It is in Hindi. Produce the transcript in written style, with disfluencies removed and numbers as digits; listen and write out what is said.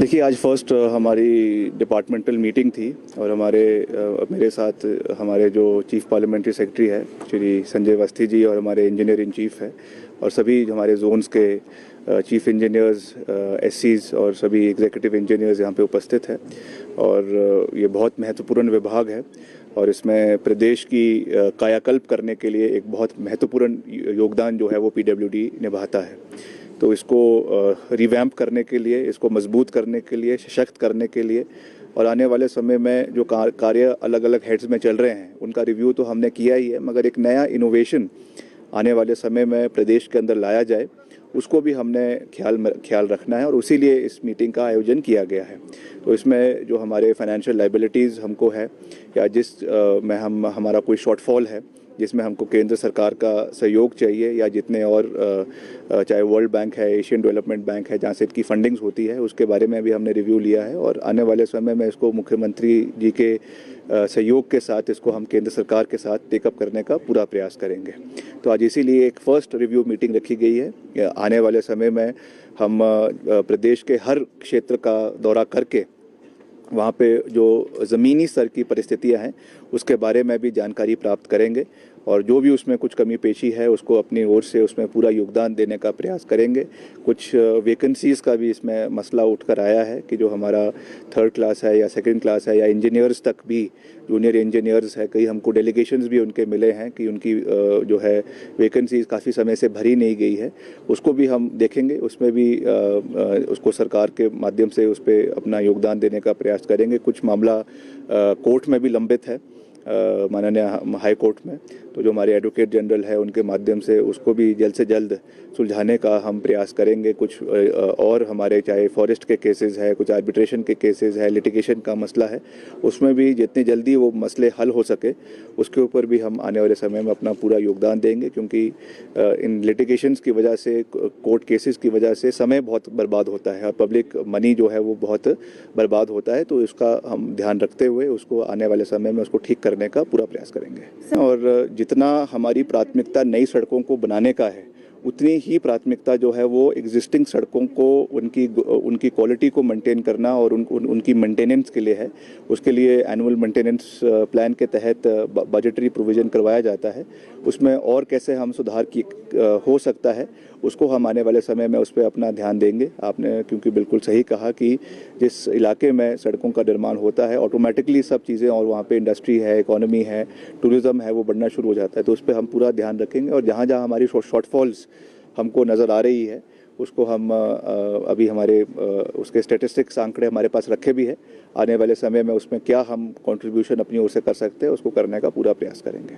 देखिए, आज फर्स्ट हमारी डिपार्टमेंटल मीटिंग थी और मेरे साथ हमारे जो चीफ पार्लियामेंट्री सेक्रेटरी है श्री संजय अवस्थी जी और हमारे इंजीनियर इन चीफ है और सभी हमारे जोन्स के चीफ इंजीनियर्स, एससीज और सभी एग्जीक्यूटिव इंजीनियर्स यहाँ पे उपस्थित हैं। और ये बहुत महत्वपूर्ण विभाग है और इसमें प्रदेश की कायाकल्प करने के लिए एक बहुत महत्वपूर्ण योगदान जो है वो पीडब्ल्यूडी निभाता है। तो इसको रिवैम्प करने के लिए, इसको मजबूत करने के लिए, सशक्त करने के लिए और आने वाले समय में जो कार्य अलग अलग हेड्स में चल रहे हैं उनका रिव्यू तो हमने किया ही है, मगर एक नया इनोवेशन आने वाले समय में प्रदेश के अंदर लाया जाए उसको भी हमने ख्याल रखना है और उसी लिए इस मीटिंग का आयोजन किया गया है। तो इसमें जो हमारे फाइनेंशियल लाइबिलिटीज़ हमको है या में हमारा कोई शॉर्टफॉल है जिसमें हमको केंद्र सरकार का सहयोग चाहिए या जितने और चाहे वर्ल्ड बैंक है, एशियन डेवलपमेंट बैंक है, जहाँ से इसकी फंडिंग्स होती है, उसके बारे में भी हमने रिव्यू लिया है और आने वाले समय में इसको मुख्यमंत्री जी के सहयोग के साथ इसको हम केंद्र सरकार के साथ टेकअप करने का पूरा प्रयास करेंगे। तो आज इसीलिए एक फर्स्ट रिव्यू मीटिंग रखी गई है। आने वाले समय में हम प्रदेश के हर क्षेत्र का दौरा करके वहाँ पे जो ज़मीनी स्तर की परिस्थितियाँ हैं उसके बारे में भी जानकारी प्राप्त करेंगे और जो भी उसमें कुछ कमी पेशी है उसको अपनी ओर से उसमें पूरा योगदान देने का प्रयास करेंगे। कुछ वैकेंसीज़ का भी इसमें मसला उठकर आया है कि जो हमारा थर्ड क्लास है या सेकंड क्लास है या इंजीनियर्स तक भी, जूनियर इंजीनियर्स है, कई हमको डेलीगेशंस भी उनके मिले हैं कि उनकी जो है वैकेंसीज़ काफ़ी समय से भरी नहीं गई है, उसको भी हम देखेंगे। उसमें भी उसको सरकार के माध्यम से उस पर अपना योगदान देने का प्रयास करेंगे। कुछ मामला कोर्ट में भी लंबित है, माननीय हाई कोर्ट में, तो जो हमारे एडवोकेट जनरल है उनके माध्यम से उसको भी जल्द से जल्द सुलझाने का हम प्रयास करेंगे। कुछ और हमारे चाहे फॉरेस्ट के केसेस है, कुछ आर्बिट्रेशन के केसेस है, लिटिगेशन का मसला है, उसमें भी जितनी जल्दी वो मसले हल हो सके उसके ऊपर भी हम आने वाले समय में अपना पूरा योगदान देंगे, क्योंकि इन लिटिगेशंस की वजह से, कोर्ट केसेस की वजह से समय बहुत बर्बाद होता है और पब्लिक मनी जो है वो बहुत बर्बाद होता है। तो इसका हम ध्यान रखते हुए उसको आने वाले समय में उसको ठीक करने का पूरा प्रयास करेंगे। और जितना हमारी प्राथमिकता नई सड़कों को बनाने का है उतनी ही प्राथमिकता जो है वो एग्जिस्टिंग सड़कों को उनकी क्वालिटी को मेंटेन करना और उनकी मेंटेनेंस के लिए है। उसके लिए एनुअल मेंटेनेंस प्लान के तहत बजटरी प्रोविज़न करवाया जाता है। उसमें और कैसे हम सुधार हो सकता है उसको हम आने वाले समय में उस पर अपना ध्यान देंगे। आपने क्योंकि बिल्कुल सही कहा कि जिस इलाके में सड़कों का निर्माण होता है ऑटोमेटिकली सब चीज़ें, और वहाँ पे इंडस्ट्री है, इकोनॉमी है, टूरिज़्म है, वो बढ़ना शुरू हो जाता है। तो उस पर हम पूरा ध्यान रखेंगे और जहाँ जहाँ हमारी शॉर्टफॉल्स हमको नज़र आ रही है उसको हम अभी हमारे उसके स्टैटिस्टिक्स आंकड़े हमारे पास रखे भी है। आने वाले समय में उसमें क्या हम कंट्रीब्यूशन अपनी ओर से कर सकते हैं उसको करने का पूरा प्रयास करेंगे।